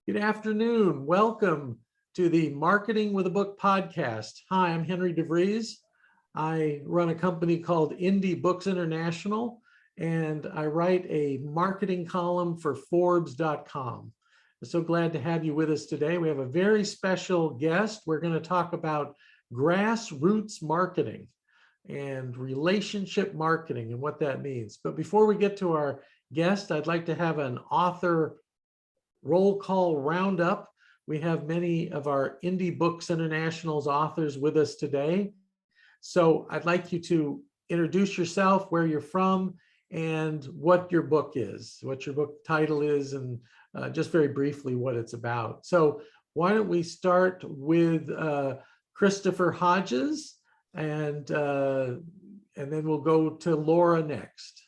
Good afternoon. Welcome to the Marketing with a Book podcast. Hi, I'm Henry DeVries. I run a company called Indie Books International, and I write a marketing column for Forbes.com. I'm so glad to have you with us today. We have a very special guest. We're going to talk about grassroots marketing and relationship marketing and what that means. But before we get to our guest, I'd like to have an author roll call roundup. We have many of our Indie Books International's authors with us today. So I'd like you to introduce yourself, where you're from, and what your book is, what your book title is, and just very briefly what it's about. So why don't we start with Christopher Hodges, and then we'll go to Laura next.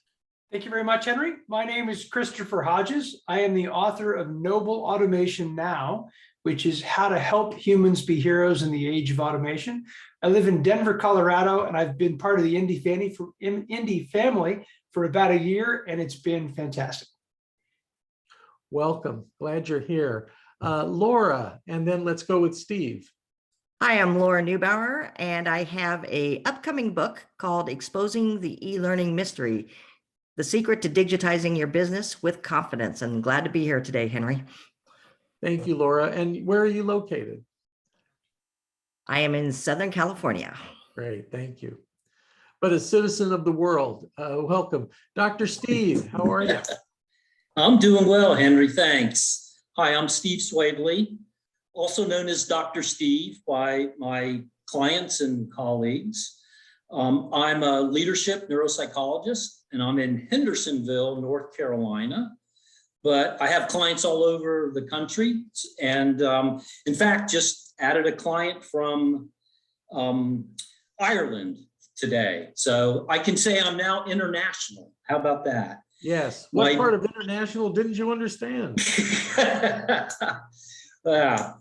Thank you very much, Henry. My name is Christopher Hodges. I am the author of Noble Automation Now, which is how to help humans be heroes in the age of automation. I live in Denver, Colorado, and I've been part of the Indie family for about a year, and it's been fantastic. Welcome. Glad you're here. Laura, and then let's go with Steve. Hi, I'm Laura Neubauer, and I have an upcoming book called Exposing the E-Learning Mystery, The Secret to Digitizing Your Business with Confidence. And glad to be here today, Henry. Thank you, Laura. And where are you located? I am in Southern California. Great, thank you. But a citizen of the world, welcome. Dr. Steve, how are you? I'm doing well, Henry, thanks. Hi, I'm Steve Swadley, also known as Dr. Steve by my clients and colleagues. I'm a leadership neuropsychologist, and I'm in Hendersonville, North Carolina. But I have clients all over the country, and in fact, just added a client from Ireland today. So I can say I'm now international. How about that? Yes. What part of international didn't you understand? My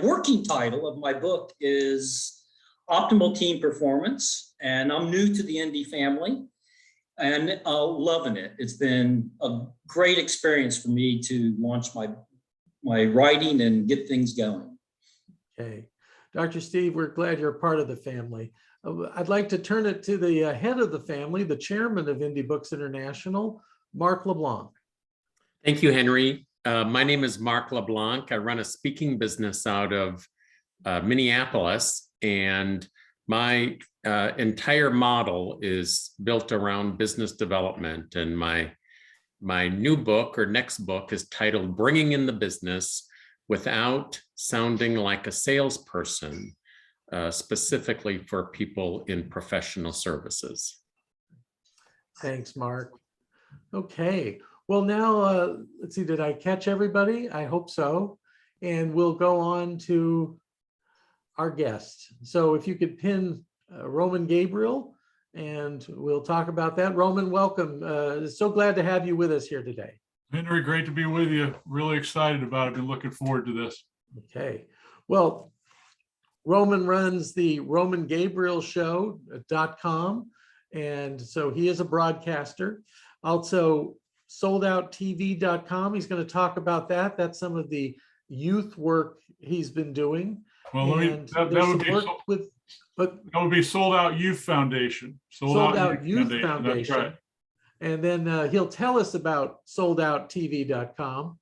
working title of my book is Optimal Team Performance, and I'm new to the Indie family and loving it. It's been a great experience for me to launch my writing and get things going. Okay. Dr. Steve, we're glad you're a part of the family. I'd like to turn it to the head of the family, the chairman of Indie Books International, Mark LeBlanc. Thank you, Henry. My name is Mark LeBlanc. I run a speaking business out of Minneapolis, and my entire model is built around business development. And my new book, or next book, is titled Bringing in the Business Without Sounding Like a Salesperson, specifically for people in professional services. Thanks, Mark. Okay. Well, now, let's see, did I catch everybody? I hope so. And we'll go on to our guest. So if you could pin Roman Gabriel, and we'll talk about that. Roman, welcome. So glad to have you with us here today. Henry, great to be with you. Really excited about it and looking forward to this. Okay. Well, Roman runs the Roman Gabriel Show.com. And so he is a broadcaster. Also, soldouttv.com. He's going to talk about that. That's some of the youth work he's been doing. Well, that would be Sold Out Youth Foundation. Sold Out Youth Foundation. That's right. And then he'll tell us about soldouttv.com.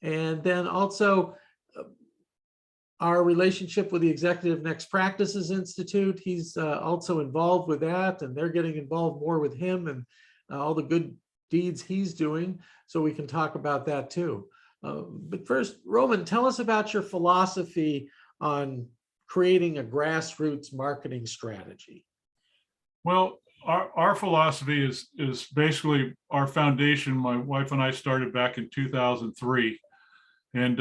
And then also our relationship with the Executive Next Practices Institute. He's also involved with that, and they're getting involved more with him and all the good deeds he's doing. So we can talk about that too. But first, Roman, tell us about your philosophy on creating a grassroots marketing strategy. Well, our philosophy is basically our foundation. My wife and I started back in 2003. And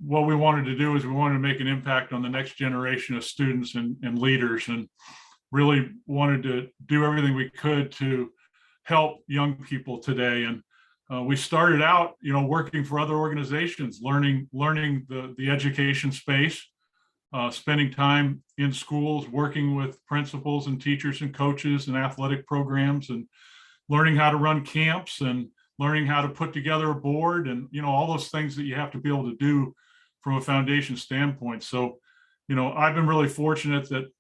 what we wanted to do is we wanted to make an impact on the next generation of students and leaders, and really wanted to do everything we could to help young people today. And we started out, working for other organizations, learning the education space, spending time in schools, working with principals and teachers and coaches and athletic programs, and learning how to run camps and learning how to put together a board, and, all those things that you have to be able to do from a foundation standpoint. So, I've been really fortunate that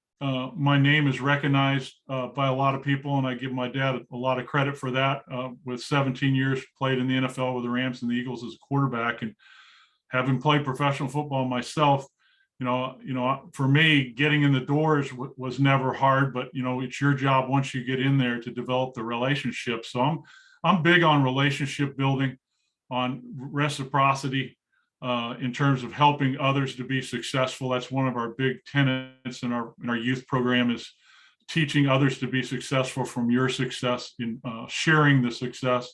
my name is recognized by a lot of people, and I give my dad a lot of credit for that. With 17 years played in the NFL with the Rams and the Eagles as a quarterback, and having played professional football myself, for me, getting in the doors was never hard, but it's your job once you get in there to develop the relationship. So I'm big on relationship building, on reciprocity, in terms of helping others to be successful. That's one of our big tenets in our youth program, is teaching others to be successful from your success, in sharing the success.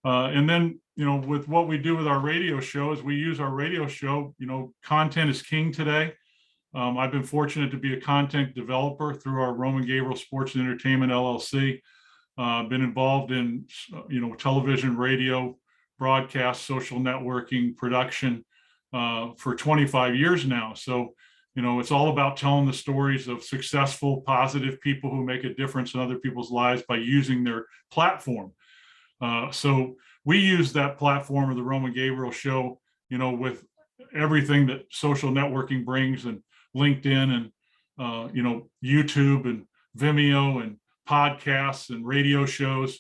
And then, with what we do with our radio show, is we use our radio show, content is king today. I've been fortunate to be a content developer through our Roman Gabriel Sports and Entertainment LLC. Been involved in, television, radio, broadcast, social networking, production for 25 years now. So, it's all about telling the stories of successful, positive people who make a difference in other people's lives by using their platform. So we use that platform of the Roman Gabriel Show, with everything that social networking brings, and LinkedIn, and, YouTube, and Vimeo, and podcasts, and radio shows,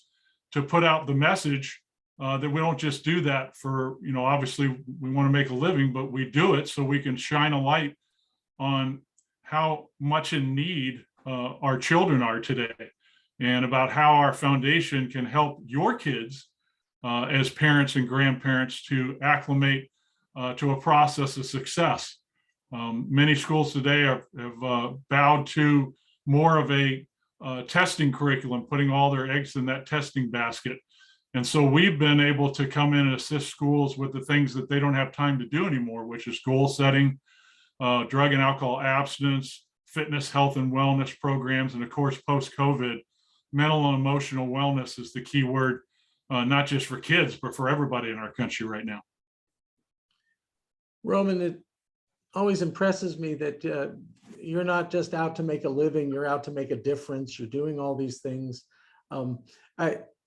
to put out the message that we don't just do that for, obviously we want to make a living, but we do it so we can shine a light on how much in need our children are today, and about how our foundation can help your kids as parents and grandparents to acclimate to a process of success. Many schools today have bowed to more of a testing curriculum, putting all their eggs in that testing basket. And so we've been able to come in and assist schools with the things that they don't have time to do anymore, which is goal setting, drug and alcohol abstinence, fitness, health, and wellness programs. And of course, post-COVID, mental and emotional wellness is the key word, not just for kids, but for everybody in our country right now. Roman, it always impresses me that you're not just out to make a living, you're out to make a difference. You're doing all these things.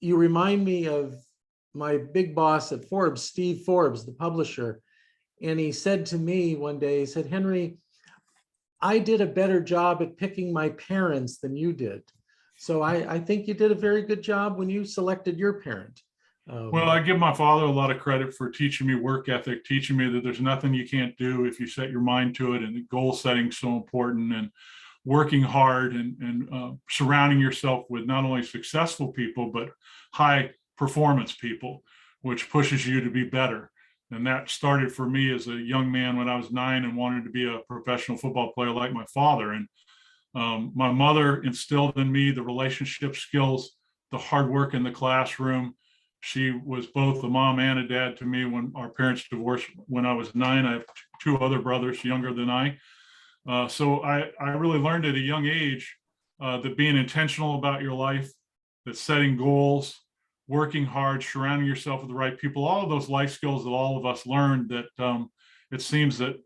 You remind me of my big boss at Forbes, Steve Forbes, the publisher. And he said to me one day, he said, "Henry, I did a better job at picking my parents than you did." So I think you did a very good job when you selected your parent. Well, I give my father a lot of credit for teaching me work ethic, teaching me that there's nothing you can't do if you set your mind to it, and goal setting is so important, and working hard, and surrounding yourself with not only successful people, but high performance people, which pushes you to be better. And that started for me as a young man when I was 9 and wanted to be a professional football player like my father. And my mother instilled in me the relationship skills, the hard work in the classroom. She was both a mom and a dad to me when our parents divorced when I was 9. I have 2 other brothers younger than I. So I really learned at a young age that being intentional about your life, that setting goals, working hard, surrounding yourself with the right people, all of those life skills that all of us learned that it seems that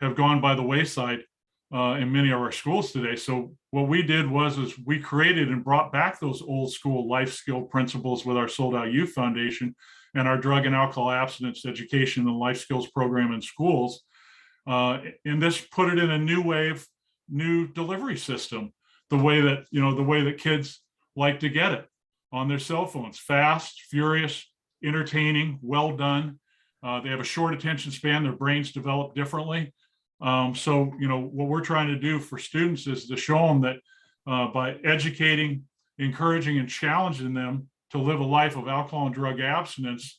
have gone by the wayside in many of our schools today. So what we did was we created and brought back those old school life skill principles with our Sold Out Youth Foundation and our drug and alcohol abstinence education and life skills program in schools. And this put it in a new wave, new delivery system, the way that kids like to get it on their cell phones: fast, furious, entertaining, well done. They have a short attention span. Their brains develop differently. So, what we're trying to do for students is to show them that by educating, encouraging, and challenging them to live a life of alcohol and drug abstinence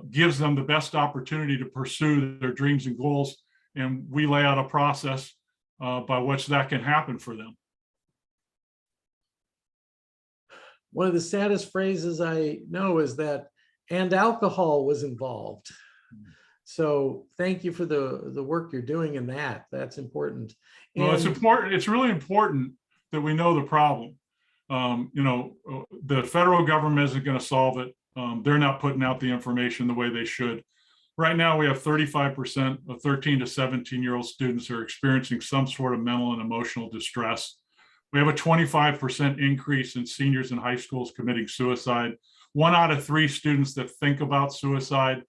gives them the best opportunity to pursue their dreams and goals. And we lay out a process by which that can happen for them. One of the saddest phrases I know is that, "and alcohol was involved." So thank you for the work you're doing in that. That's important. Well, it's important. It's really important that we know the problem. The federal government isn't going to solve it. They're not putting out the information the way they should. Right now, we have 35% of 13 to 17-year-old students are experiencing some sort of mental and emotional distress. We have a 25% increase in seniors in high schools committing suicide. 1 out of 3 students that think about suicide.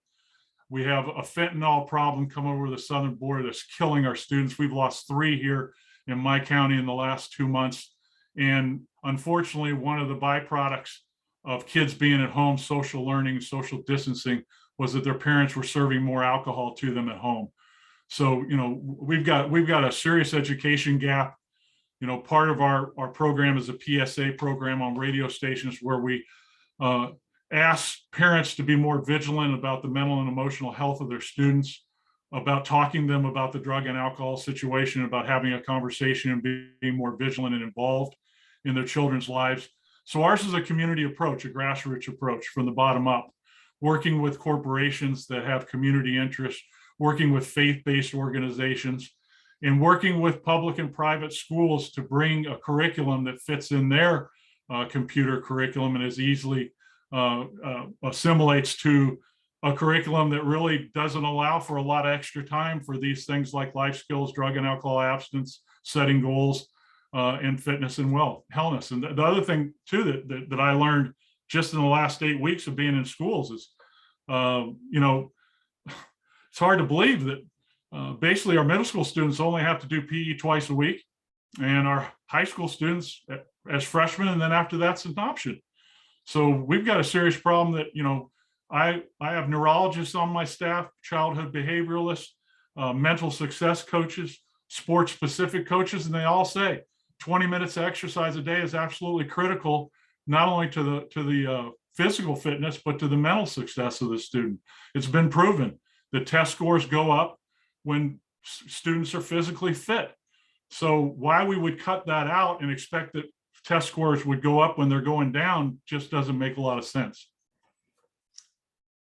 We have a fentanyl problem come over the southern border that's killing our students. We've lost 3 here in my county in the last 2 months. And unfortunately, one of the byproducts of kids being at home, social learning, social distancing, was that their parents were serving more alcohol to them at home. So, we've got a serious education gap. Part of our program is a PSA program on radio stations where we ask parents to be more vigilant about the mental and emotional health of their students, about talking to them about the drug and alcohol situation, about having a conversation and being more vigilant and involved in their children's lives. So ours is a community approach, a grassroots approach from the bottom up, working with corporations that have community interests, working with faith-based organizations, and working with public and private schools to bring a curriculum that fits in their computer curriculum and is easily assimilates to a curriculum that really doesn't allow for a lot of extra time for these things like life skills, drug and alcohol abstinence, setting goals, and fitness and wellness. And the other thing too that I learned just in the last 8 weeks of being in schools is, it's hard to believe that basically our middle school students only have to do PE twice a week, and our high school students as freshmen, and then after that's an option. So we've got a serious problem that, I have neurologists on my staff, childhood behavioralists, mental success coaches, sports specific coaches, and they all say 20 minutes of exercise a day is absolutely critical, not only to the physical fitness, but to the mental success of the student. It's been proven that test scores go up when students are physically fit. So why we would cut that out and expect that test scores would go up when they're going down just doesn't make a lot of sense.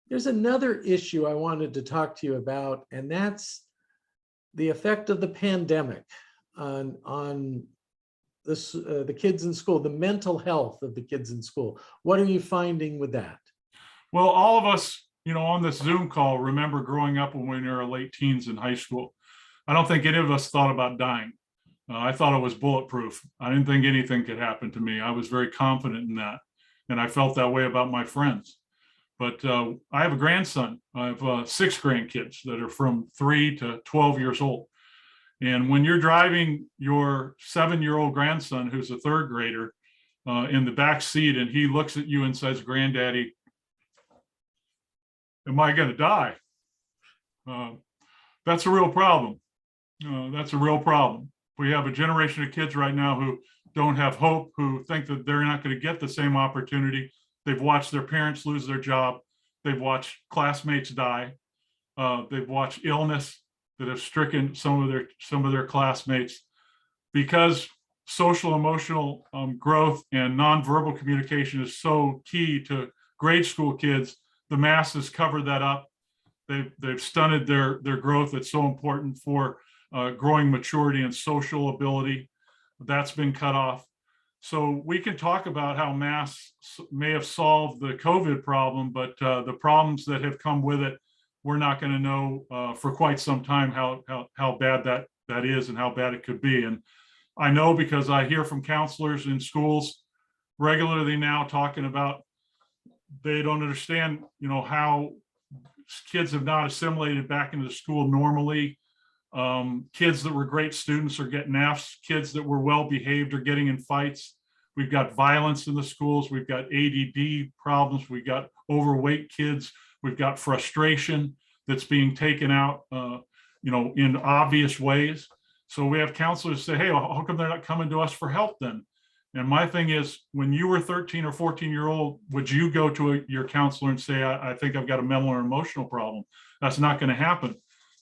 There's another issue I wanted to talk to you about, and that's the effect of the pandemic on this, the kids in school, the mental health of the kids in school. What are you finding with that? Well, all of us, on this Zoom call, remember growing up when we were late teens in high school. I don't think any of us thought about dying. I thought it was bulletproof. I didn't think anything could happen to me. I was very confident in that. And I felt that way about my friends. But I have a grandson. I have 6 grandkids that are from 3 to 12 years old. And when you're driving your 7-year-old grandson, who's a 3rd grader, in the back seat, and he looks at you and says, "Granddaddy, am I going to die?" That's a real problem. That's a real problem. We have a generation of kids right now who don't have hope, who think that they're not going to get the same opportunity. They've watched their parents lose their job. They've watched classmates die. They've watched illness that have stricken some of their classmates. Because social emotional growth and nonverbal communication is so key to grade school kids, the masses cover that up. They've stunted their growth. That's so important for growing maturity and social ability. That's been cut off. So we can talk about how masks may have solved the COVID problem, but the problems that have come with it, we're not going to know for quite some time how bad that is and how bad it could be. And I know because I hear from counselors in schools regularly now talking about they don't understand, how kids have not assimilated back into school normally. Kids that were great students are getting Fs. Kids that were well behaved are getting in fights. We've got violence in the schools. We've got ADD problems. We've got overweight kids. We've got frustration that's being taken out, in obvious ways. So we have counselors say, "Hey, how come they're not coming to us for help then?" And my thing is, when you were 13 or 14-year-old, would you go to your counselor and say, I think I've got a mental or emotional problem? That's not going to happen.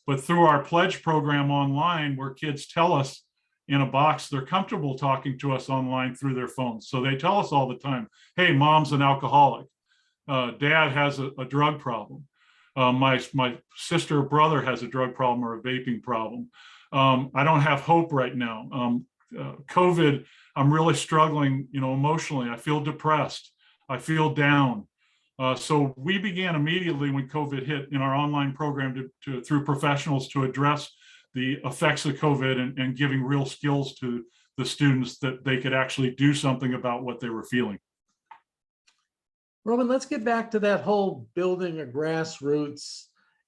But through our pledge program online, where kids tell us in a box they're comfortable talking to us online through their phones. So they tell us all the time, "Hey, mom's an alcoholic. Dad has a drug problem. My sister or brother has a drug problem or a vaping problem. I don't have hope right now. COVID, I'm really struggling, emotionally. I feel depressed. I feel down." So we began immediately when COVID hit in our online program through professionals to address the effects of COVID and giving real skills to the students that they could actually do something about what they were feeling. Roman, let's get back to that whole building a grassroots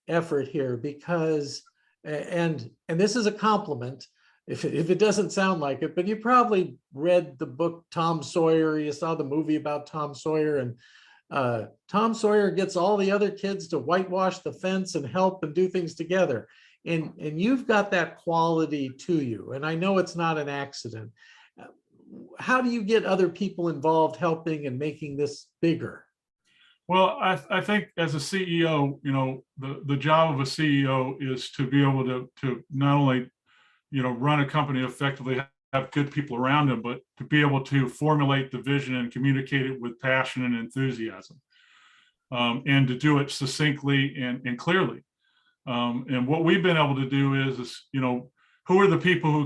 effort here, because, and this is a compliment, if it doesn't sound like it, but you probably read the book Tom Sawyer, you saw the movie about Tom Sawyer, and Tom Sawyer gets all the other kids to whitewash the fence and help and do things together. And you've got that quality to you, and I know it's not an accident. How do you get other people involved helping and making this bigger? Well, I think as a CEO, the job of a CEO is to be able to not only, run a company effectively, have good people around them, but to be able to formulate the vision and communicate it with passion and enthusiasm, and to do it succinctly and clearly. And what we've been able to do is, who are the people who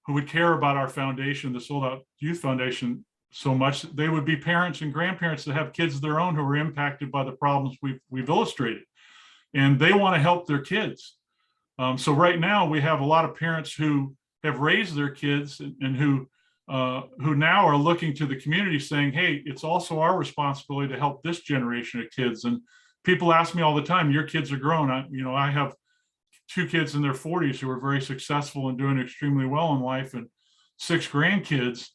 would care about our foundation, the Sold Out Youth Foundation, so much? They would be parents and grandparents that have kids of their own who are impacted by the problems we've illustrated, and they want to help their kids. So right now we have a lot of parents who have raised their kids and who now are looking to the community saying, hey, it's also our responsibility to help this generation of kids. And people ask me all the time, your kids are grown. I have 2 kids in their 40s who are very successful and doing extremely well in life, and 6 grandkids.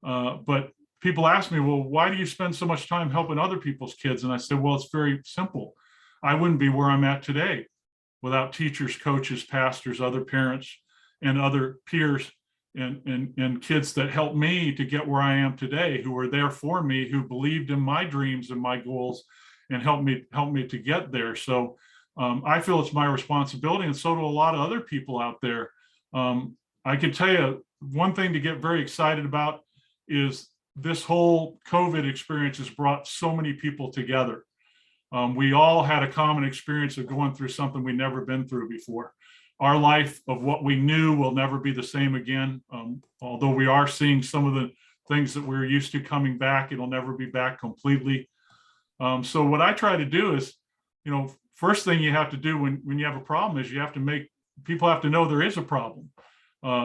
But people ask me, well, why do you spend so much time helping other people's kids? And I said, well, it's very simple. I wouldn't be where I'm at today without teachers, coaches, pastors, other parents, and other peers and kids that helped me to get where I am today, who were there for me, who believed in my dreams and my goals and helped me to get there. So I feel it's my responsibility, and so do a lot of other people out there. I can tell you one thing to get very excited about is this whole COVID experience has brought so many people together. We all had a common experience of going through something we'd never been through before. Our life of what we knew will never be the same again. Although we are seeing some of the things that we were used to coming back, it'll never be back completely. So what I try to do is, first thing you have to do when you have a problem is people have to know there is a problem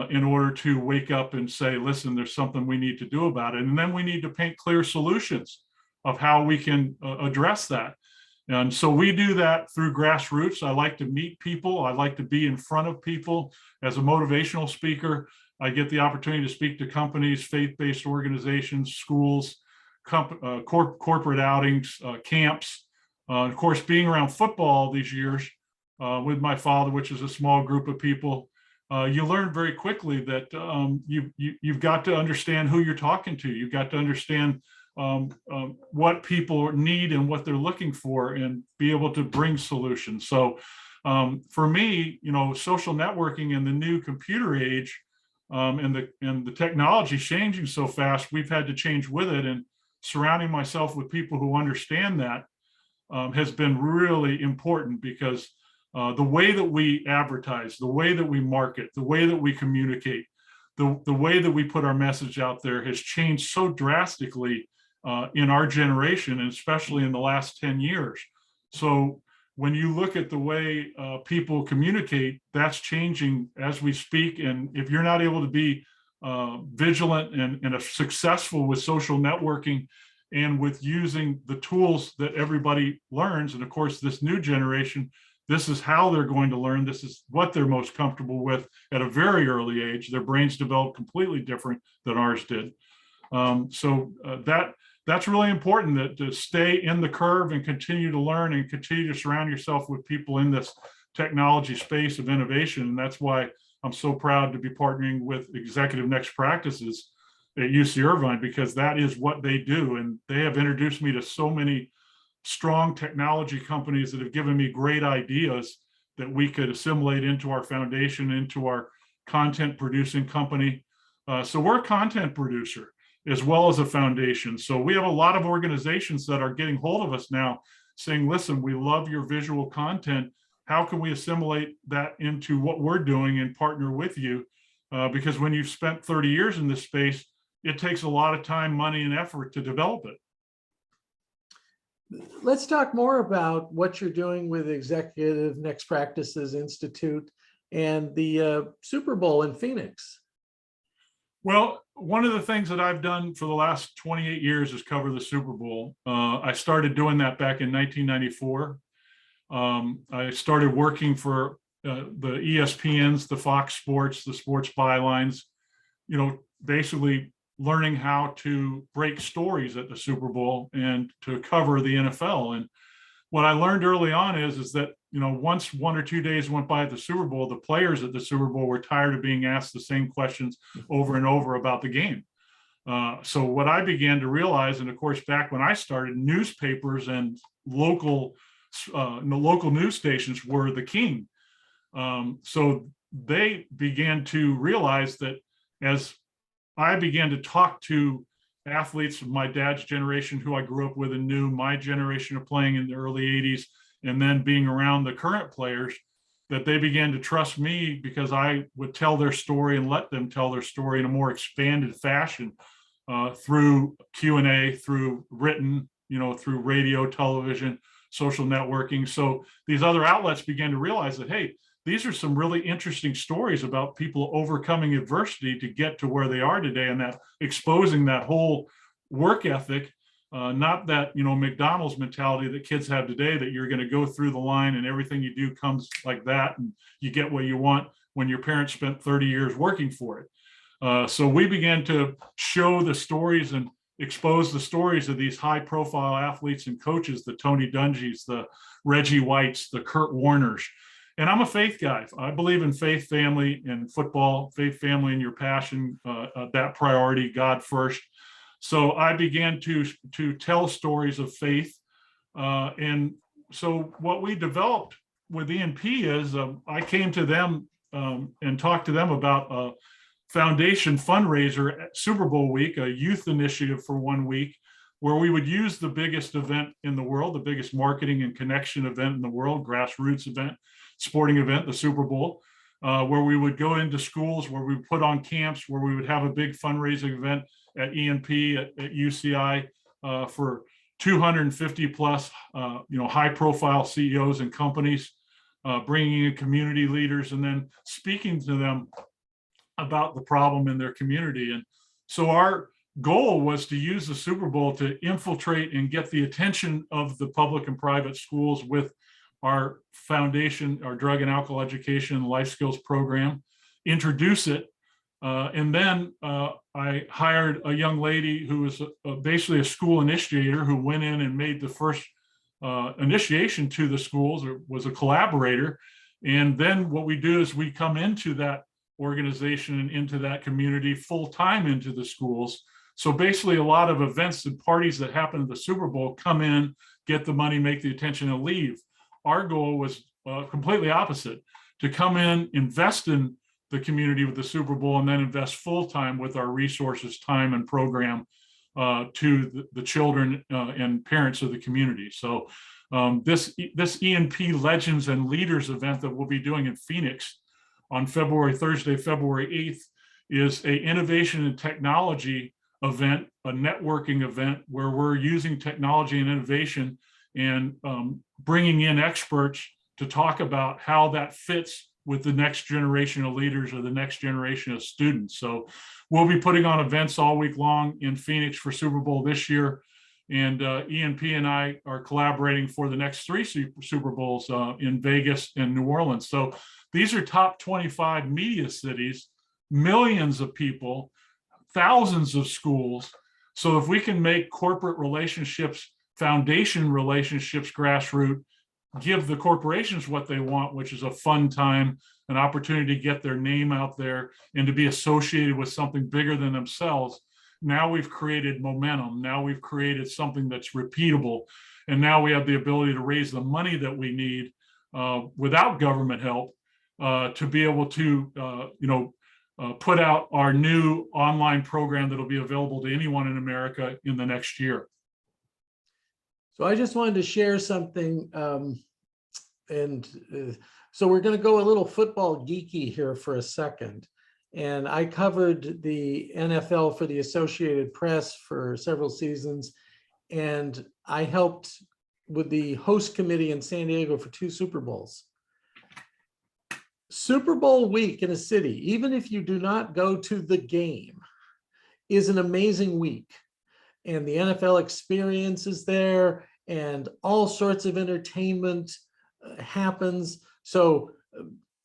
in order to wake up and say, listen, there's something we need to do about it. And then we need to paint clear solutions of how we can address that. And so we do that through Grassroots. I like to meet people. I like to be in front of people. As a motivational speaker, I get the opportunity to speak to companies, faith-based organizations, schools, corporate outings, camps. Of course, being around football these years with my father, which is a small group of people, you learn very quickly that you've got to understand who you're talking to. You've got to understand what people need and what they're looking for, and be able to bring solutions. So for me, social networking in the new computer age and the technology changing so fast, we've had to change with it. And surrounding myself with people who understand that has been really important, because the way that we advertise, the way that we market, the way that we communicate, the way that we put our message out there has changed so drastically in our generation, and especially in the last 10 years. So when you look at the way people communicate, that's changing as we speak. And if you're not able to be vigilant and successful with social networking and with using the tools that everybody learns, and of course, this new generation, this is how they're going to learn. This is what they're most comfortable with at a very early age. Their brains develop completely different than ours did. That's really important, that to stay in the curve and continue to learn and continue to surround yourself with people in this technology space of innovation. And that's why I'm so proud to be partnering with Executive Next Practices at UC Irvine, because that is what they do. And they have introduced me to so many strong technology companies that have given me great ideas that we could assimilate into our foundation, into our content producing company. So we're a content producer as well as a foundation. So we have a lot of organizations that are getting hold of us now saying, listen, we love your visual content. How can we assimilate that into what we're doing and partner with you? Because when you've spent 30 years in this space, it takes a lot of time, money, and effort to develop it. Let's talk more about what you're doing with Executive Next Practices Institute and the Super Bowl in Phoenix. Well, one of the things that I've done for the last 28 years is cover the Super Bowl. I started doing that back in 1994. I started working for the ESPNs, the Fox Sports, the sports bylines, basically learning how to break stories at the Super Bowl and to cover the NFL. And what I learned early on is that, once 1 or 2 days went by at the Super Bowl, the players at the Super Bowl were tired of being asked the same questions over and over about the game. So what I began to realize, and of course, back when I started, newspapers and local news stations were the king. So they began to realize that as I began to talk to athletes of my dad's generation, who I grew up with and knew, my generation of playing in the early 80s, and then being around the current players, that they began to trust me because I would tell their story and let them tell their story in a more expanded fashion through Q&A, through written, through radio, television, social networking. So these other outlets began to realize that, hey, these are some really interesting stories about people overcoming adversity to get to where they are today, and that exposing that whole work ethic, not that, McDonald's mentality that kids have today, that you're going to go through the line and everything you do comes like that and you get what you want, when your parents spent 30 years working for it. So we began to show the stories and expose the stories of these high profile athletes and coaches, the Tony Dungys, the Reggie Whites, the Kurt Warners. And I'm a faith guy. I believe in faith, family, and football, faith, family, and your passion, that priority, God first. So I began to tell stories of faith. And so what we developed with ENP is I came to them and talked to them about a foundation fundraiser at Super Bowl week, a youth initiative for 1 week, where we would use the biggest event in the world, the biggest marketing and connection event in the world, grassroots event, sporting event, the Super Bowl, where we would go into schools, where we would put on camps, where we would have a big fundraising event at ENP, at UCI, for 250 plus, high profile CEOs and companies, bringing in community leaders and then speaking to them about the problem in their community. And so our goal was to use the Super Bowl to infiltrate and get the attention of the public and private schools with our foundation, our drug and alcohol education and life skills program, introduce it. And then I hired a young lady who was basically a school initiator, who went in and made the first initiation to the schools, or was a collaborator. And then what we do is we come into that organization and into that community full time into the schools. So basically a lot of events and parties that happen at the Super Bowl come in, get the money, make the attention, and leave. Our goal was completely opposite, to come in, invest in the community with the Super Bowl, and then invest full time with our resources, time, and program to the children and parents of the community. So this ENP Legends and Leaders event that we'll be doing in Phoenix on Thursday, February 8th, is a innovation and technology event, a networking event, where we're using technology and innovation and bringing in experts to talk about how that fits with the next generation of leaders or the next generation of students. So we'll be putting on events all week long in Phoenix for Super Bowl this year. And ENP and I are collaborating for the next 3 Super Bowls in Vegas and New Orleans. So these are top 25 media cities, millions of people, thousands of schools. So if we can make corporate relationships, foundation relationships, grassroots, give the corporations what they want, which is a fun time, an opportunity to get their name out there and to be associated with something bigger than themselves. Now we've created momentum. Now we've created something that's repeatable. And now we have the ability to raise the money that we need without government help to be able to, put out our new online program that'll be available to anyone in America in the next year. So I just wanted to share something. So we're going to go a little football geeky here for a second. And I covered the NFL for the Associated Press for several seasons. And I helped with the host committee in San Diego for 2 Super Bowls. Super Bowl week in a city, even if you do not go to the game, is an amazing week. And the NFL experience is there, and all sorts of entertainment happens. So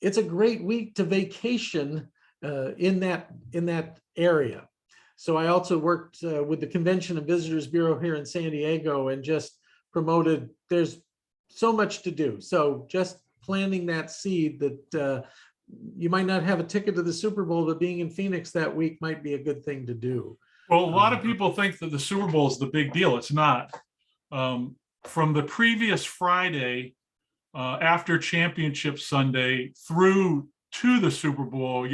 it's a great week to vacation in that area. So I also worked with the Convention and Visitors Bureau here in San Diego and just promoted. There's so much to do. So just planting that seed that you might not have a ticket to the Super Bowl, but being in Phoenix that week might be a good thing to do. Well, a lot of people think that the Super Bowl is the big deal. It's not. From the previous Friday after Championship Sunday through to the Super Bowl,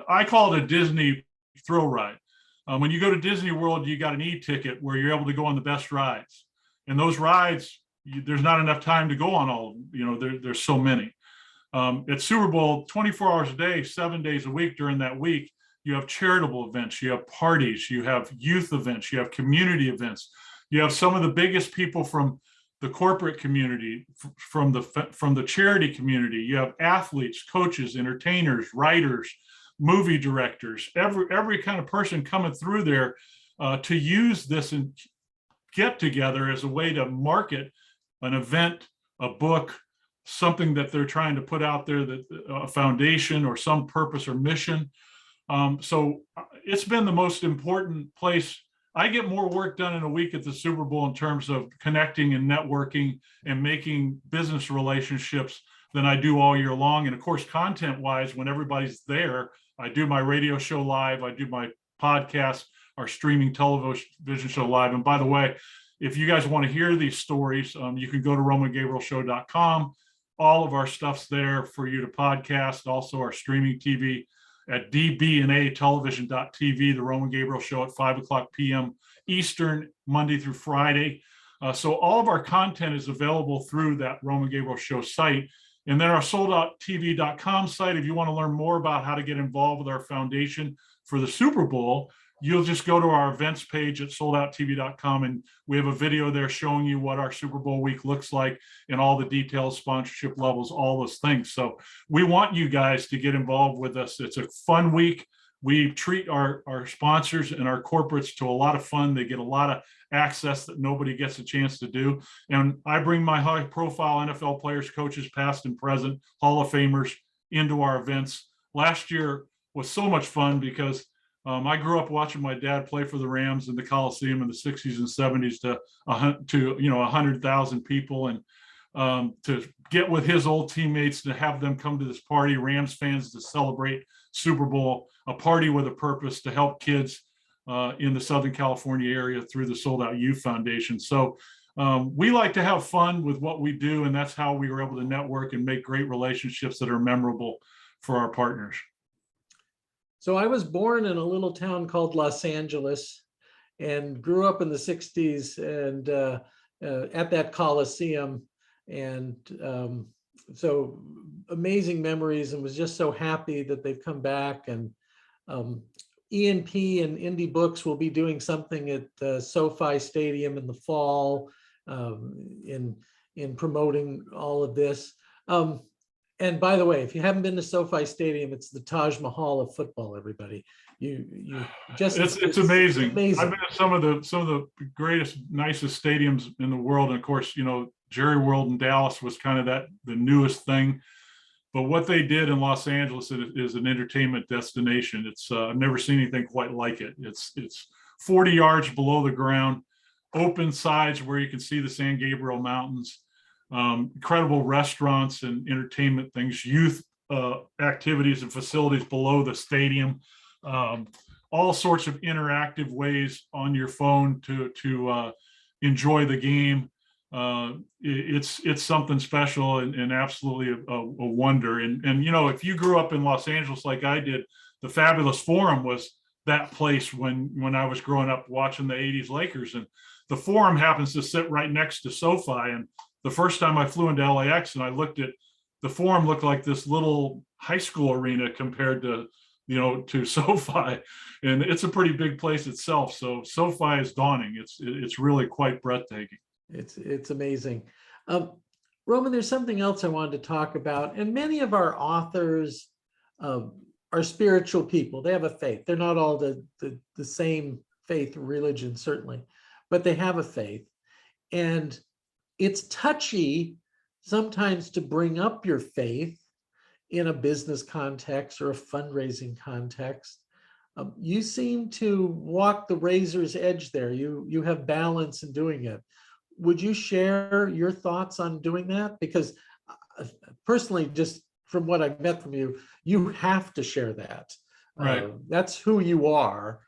I call it a Disney thrill ride. When you go to Disney World, you got an e-ticket where you're able to go on the best rides. And those rides, there's not enough time to go on all of them. There's so many. At Super Bowl, 24 hours a day, 7 days a week during that week, you have charitable events, you have parties, you have youth events, you have community events. You have some of the biggest people from the corporate community, from the charity community. You have athletes, coaches, entertainers, writers, movie directors, every kind of person coming through there to use this and get together as a way to market an event, a book, something that they're trying to put out there, that a foundation or some purpose or mission. So it's been the most important place. I get more work done in a week at the Super Bowl in terms of connecting and networking and making business relationships than I do all year long. And of course, content wise, when everybody's there, I do my radio show live, I do my podcast, our streaming television show live. And by the way, if you guys want to hear these stories, you can go to romangabrielshow.com. All of our stuff's there for you to podcast. Also our streaming TV at dbnatelevision.tv, the Roman Gabriel Show at 5:00 p.m. Eastern, Monday through Friday. So all of our content is available through that Roman Gabriel Show site. And then our soldouttv.com site, if you want to learn more about how to get involved with our foundation for the Super Bowl, you'll just go to our events page at soldouttv.com, and we have a video there showing you what our Super Bowl week looks like and all the details, sponsorship levels, all those things. So we want you guys to get involved with us. It's a fun week. We treat our sponsors and our corporates to a lot of fun. They get a lot of access that nobody gets a chance to do. And I bring my high profile NFL players, coaches, past and present, Hall of Famers into our events. Last year was so much fun because I grew up watching my dad play for the Rams in the Coliseum in the 60s and 70s to 100,000 people, and to get with his old teammates, to have them come to this party, Rams fans, to celebrate Super Bowl, a party with a purpose to help kids in the Southern California area through the Sold Out Youth Foundation. So we like to have fun with what we do, and that's how we were able to network and make great relationships that are memorable for our partners. So I was born in a little town called Los Angeles and grew up in the 60s and at that Coliseum. And so amazing memories, and was just so happy that they've come back. And E&P and Indie Books will be doing something at SoFi Stadium in the fall in promoting all of this. And by the way, if you haven't been to SoFi Stadium, it's the Taj Mahal of football, everybody. You just it's amazing. I've been to some of the greatest, nicest stadiums in the world. And of course, Jerry World in Dallas was kind of the newest thing. But what they did in Los Angeles is an entertainment destination. It's I've never seen anything quite like it. It's 40 yards below the ground, open sides where you can see the San Gabriel Mountains. Incredible restaurants and entertainment things, youth activities and facilities below the stadium, all sorts of interactive ways on your phone to enjoy the game. It's something special and absolutely a wonder. And if you grew up in Los Angeles like I did, the Fabulous Forum was that place when I was growing up watching the 80s Lakers, and the Forum happens to sit right next to SoFi. And the first time I flew into LAX and I looked at the Forum, looked like this little high school arena compared to SoFi, and it's a pretty big place itself. So SoFi is daunting. It's really quite breathtaking. It's amazing. Roman, there's something else I wanted to talk about, and many of our authors are spiritual people. They have a faith. They're not all the same faith or religion, certainly, but they have a faith. And it's touchy sometimes to bring up your faith in a business context or a fundraising context. You seem to walk the razor's edge there. You have balance in doing it. Would you share your thoughts on doing that? Because personally, just from what I've met from you, you have to share that. Right. That's who you are.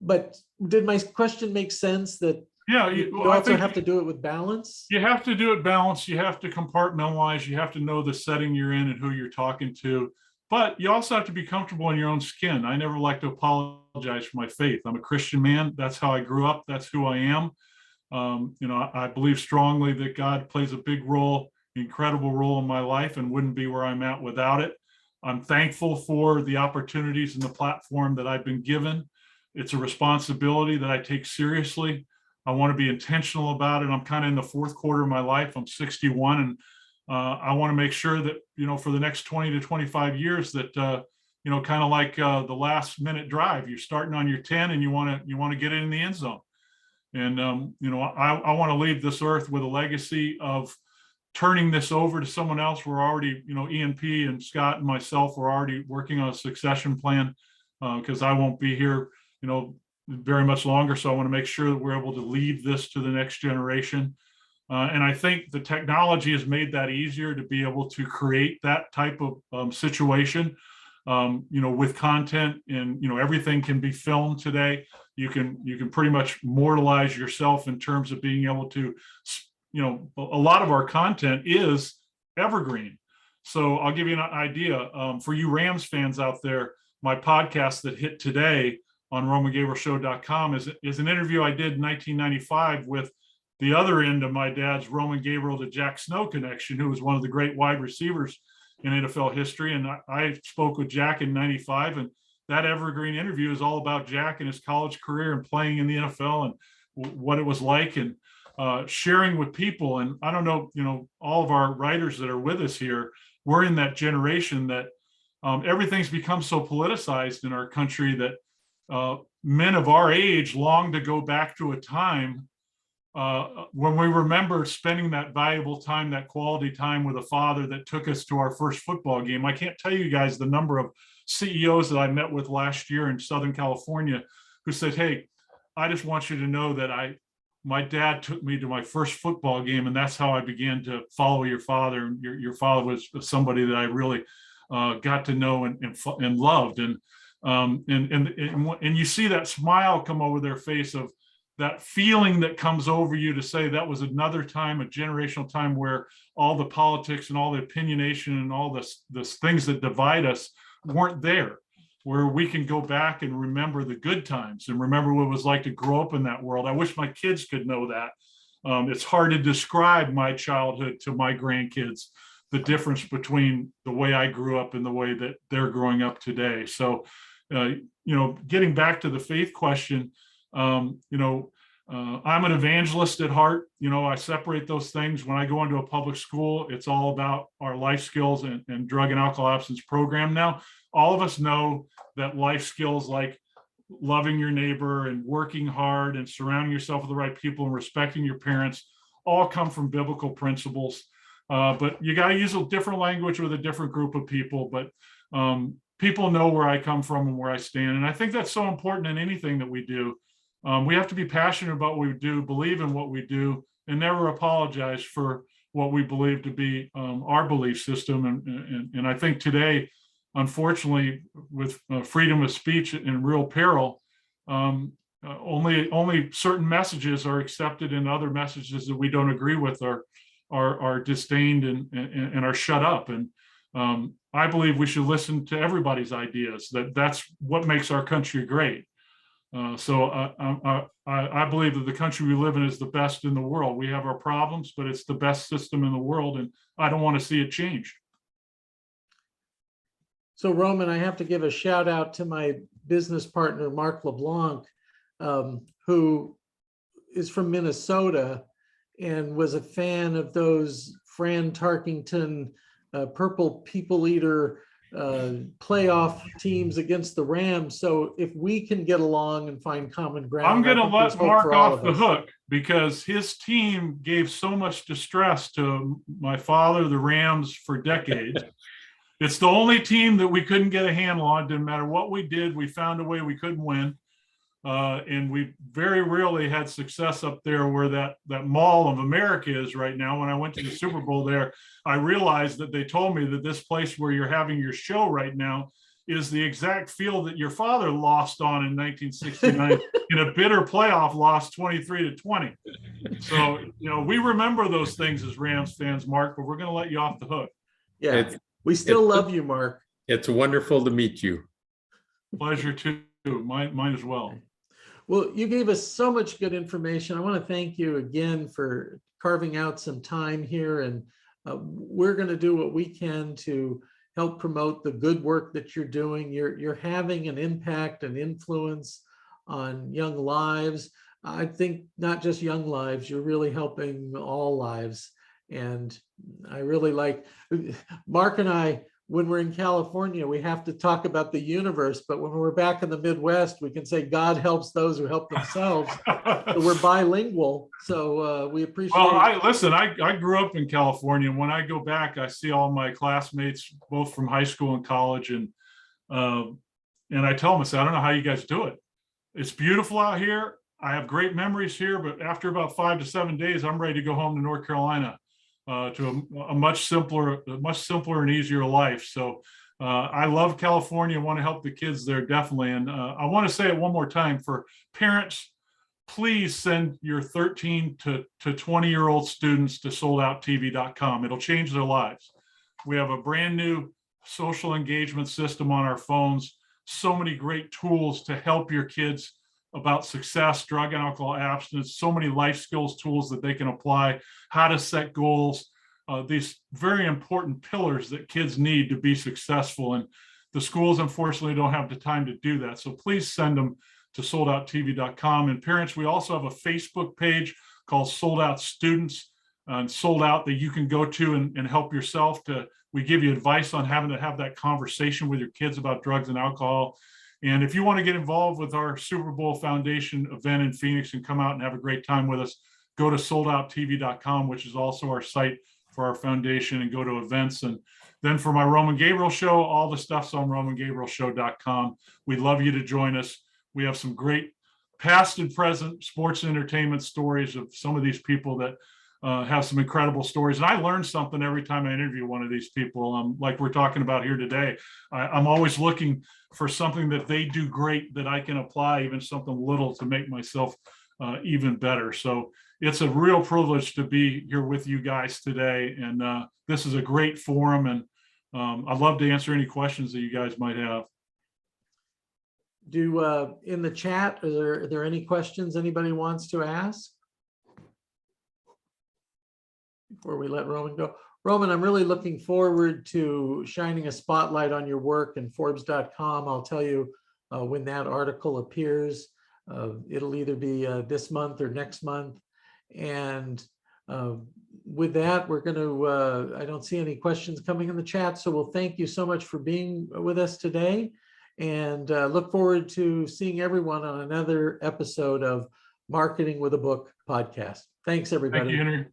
But did my question make sense that Yeah, you I also think have to do it with balance? you have to do it balanced. You have to compartmentalize. You have to know the setting you're in and who you're talking to. But you also have to be comfortable in your own skin. I never like to apologize for my faith. I'm a Christian man. That's how I grew up. That's who I am. I believe strongly that God plays a big role, incredible role in my life, and wouldn't be where I'm at without it. I'm thankful for the opportunities and the platform that I've been given. It's a responsibility that I take seriously. I want to be intentional about it. I'm kind of in the fourth quarter of my life. I'm 61, and I want to make sure that, for the next 20 to 25 years that, kind of like the last minute drive, you're starting on your 10 and you want to get it in the end zone. And, I want to leave this earth with a legacy of turning this over to someone else. We're already, E&P and Scott and myself, we're already working on a succession plan because I won't be here, very much longer. So I want to make sure that we're able to leave this to the next generation. And I think the technology has made that easier to be able to create that type of situation, with content, and, everything can be filmed today. You can pretty much mortalize yourself in terms of being able to, a lot of our content is evergreen. So I'll give you an idea. For you Rams fans out there, my podcast that hit today on romangabrielshow.com is an interview I did in 1995 with the other end of my dad's Roman Gabriel to Jack Snow connection, who was one of the great wide receivers in NFL history. And I spoke with Jack in 95, and that evergreen interview is all about Jack and his college career and playing in the NFL and what it was like, and sharing with people. And I don't know, all of our writers that are with us here, we're in that generation that everything's become so politicized in our country that men of our age long to go back to a time when we remember spending that valuable time, that quality time with a father that took us to our first football game. I can't tell you guys the number of CEOs that I met with last year in Southern California who said, "Hey, I just want you to know that my dad took me to my first football game, and that's how I began to follow your father. And your father was somebody that I really got to know and loved." And you see that smile come over their face of that feeling that comes over you to say that was another time, a generational time, where all the politics and all the opinionation and all the things that divide us weren't there, where we can go back and remember the good times and remember what it was like to grow up in that world. I wish my kids could know that. It's hard to describe my childhood to my grandkids, the difference between the way I grew up and the way that they're growing up today. So, getting back to the faith question, I'm an evangelist at heart. I separate those things. When I go into a public school, it's all about our life skills and drug and alcohol abstinence program. Now, all of us know that life skills like loving your neighbor and working hard and surrounding yourself with the right people and respecting your parents all come from biblical principles. But you got to use a different language with a different group of people. But people know where I come from and where I stand. And I think that's so important in anything that we do. We have to be passionate about what we do, believe in what we do, and never apologize for what we believe to be our belief system. And I think today, unfortunately, with freedom of speech in real peril, only certain messages are accepted, and other messages that we don't agree with are disdained and are shut up. And I believe we should listen to everybody's ideas. That's what makes our country great. So I believe that the country we live in is the best in the world. We have our problems, but it's the best system in the world, and I don't want to see it change. So Roman, I have to give a shout out to my business partner, Mark LeBlanc, who is from Minnesota and was a fan of those Fran Tarkington, Purple People Eater playoff teams against the Rams. So if we can get along and find common ground, I'm going I to think there's let hope Mark for all off of the us. hook because his team gave so much distress to my father, the Rams, for decades. It's the only team that we couldn't get a handle on. Didn't matter what we did, we found a way we couldn't win. And we very rarely had success up there where that Mall of America is right now. When I went to the Super Bowl there, I realized that they told me that this place where you're having your show right now is the exact field that your father lost on in 1969 in a bitter playoff loss, 23-20. So, we remember those things as Rams fans, Mark, but we're going to let you off the hook. Yeah, we still love you, Mark. It's wonderful to meet you. Pleasure too. Mine as well. Well, you gave us so much good information. I want to thank you again for carving out some time here. And we're going to do what we can to help promote the good work that you're doing. You're having an impact and influence on young lives. I think not just young lives, you're really helping all lives. And I really like Mark and I, when we're in California, we have to talk about the universe, but when we're back in the Midwest, we can say God helps those who help themselves. So we're bilingual. So we appreciate. Well, I grew up in California. When I go back, I see all my classmates, both from high school and college. And I tell them, I say, I don't know how you guys do it. It's beautiful out here. I have great memories here, but after about 5 to 7 days, I'm ready to go home to North Carolina. To a much simpler and easier life. So I love California, want to help the kids there definitely. And I want to say it one more time for parents, please send your 13 to 20-year-old students to soldouttv.com. It'll change their lives. We have a brand new social engagement system on our phones, so many great tools to help your kids about success, drug and alcohol abstinence, so many life skills tools that they can apply, how to set goals, these very important pillars that kids need to be successful. And the schools, unfortunately, don't have the time to do that. So please send them to soldouttv.com. And parents, we also have a Facebook page called Sold Out Students and Sold Out that you can go to and help yourself. We give you advice on having to have that conversation with your kids about drugs and alcohol. And if you want to get involved with our Super Bowl Foundation event in Phoenix and come out and have a great time with us, go to soldouttv.com, which is also our site for our foundation, and go to events. And then for my Roman Gabriel show, all the stuff's on romangabrielshow.com. We'd love you to join us. We have some great past and present sports and entertainment stories of some of these people that have some incredible stories. And I learn something every time I interview one of these people, like we're talking about here today. I'm always looking for something that they do great that I can apply, even something little, to make myself even better. So it's a real privilege to be here with you guys today. And this is a great forum. And I'd love to answer any questions that you guys might have. In the chat, are there any questions anybody wants to ask before we let Roman go? Roman, I'm really looking forward to shining a spotlight on your work in Forbes.com. I'll tell you when that article appears. It'll either be this month or next month. And with that, we're going to, I don't see any questions coming in the chat. So we'll thank you so much for being with us today, and look forward to seeing everyone on another episode of Marketing with a Book podcast. Thanks, everybody. Thank you, Henry.